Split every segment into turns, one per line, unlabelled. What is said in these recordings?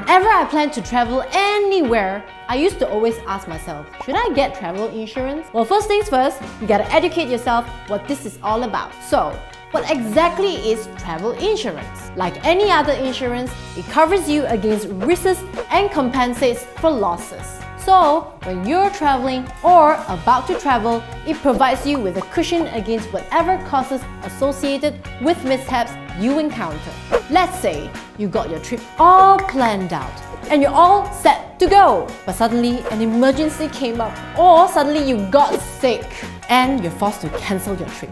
Whenever I plan to travel anywhere, I used to always ask myself, should I get travel insurance? Well, first things first, you gotta educate yourself what this is all about. So, what exactly is travel insurance? Like any other insurance, it covers you against risks and compensates for losses. So, when you're traveling or about to travel, it provides you with a cushion against whatever causes associated with mishaps you encounter. Let's say you got your trip all planned out and you're all set to go, but suddenly an emergency came up or suddenly you got sick and you're forced to cancel your trip.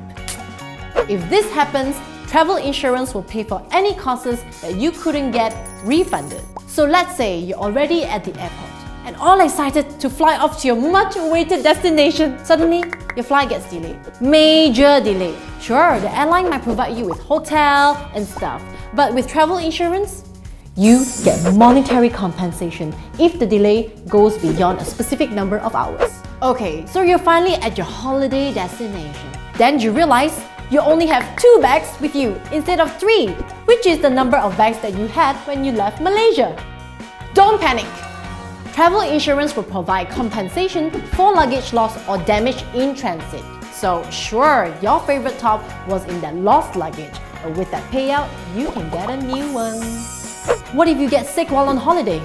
If this happens, travel insurance will pay for any costs that you couldn't get refunded. So let's say you're already at the airport and all excited to fly off to your much-awaited destination. Suddenly, your flight gets delayed. Major delay. Sure, the airline might provide you with hotel and stuff, but with travel insurance, you get monetary compensation if the delay goes beyond a specific number of hours. Okay, so you're finally at your holiday destination. Then you realize you only have 2 bags with you instead of 3, which is the number of bags that you had when you left Malaysia. Don't panic! Travel insurance will provide compensation for luggage loss or damage in transit. So sure, your favorite top was in that lost luggage, but with that payout, you can get a new one. What if you get sick while on holiday?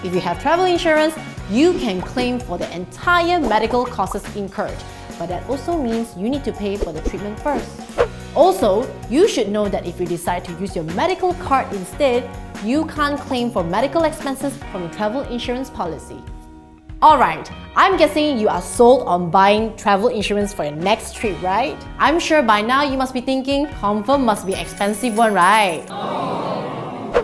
If you have travel insurance, you can claim for the entire medical costs incurred, but that also means you need to pay for the treatment first. Also, you should know that if you decide to use your medical card instead, you can't claim for medical expenses from the travel insurance policy. Alright, I'm guessing you are sold on buying travel insurance for your next trip, right? I'm sure by now you must be thinking, confirm must be expensive one, right?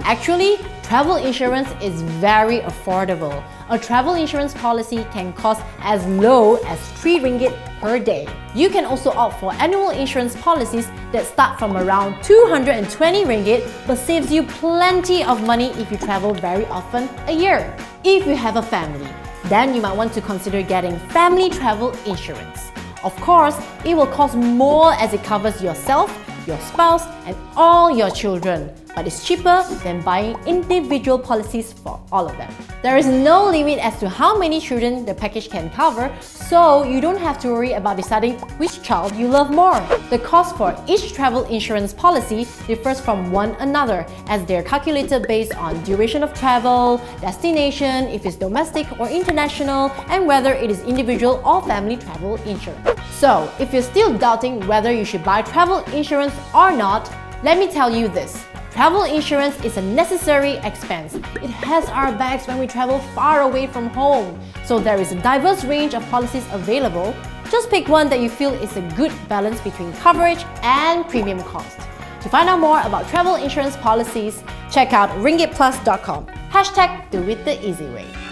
Actually, travel insurance is very affordable. A travel insurance policy can cost as low as 3 ringgit per day. You can also opt for annual insurance policies that start from around 220 ringgit but saves you plenty of money if you travel very often a year. If you have a family, then you might want to consider getting family travel insurance. Of course, it will cost more as it covers yourself, your spouse, and all your children, but it's cheaper than buying individual policies for all of them. There is no limit as to how many children the package can cover, so you don't have to worry about deciding which child you love more. The cost for each travel insurance policy differs from one another, as they're calculated based on duration of travel, destination, if it's domestic or international, and whether it is individual or family travel insurance. So, if you're still doubting whether you should buy travel insurance or not, let me tell you this. Travel insurance is a necessary expense. It has our backs when we travel far away from home. So there is a diverse range of policies available. Just pick one that you feel is a good balance between coverage and premium cost. To find out more about travel insurance policies, check out RinggitPlus.com. #DoItTheEasyWay.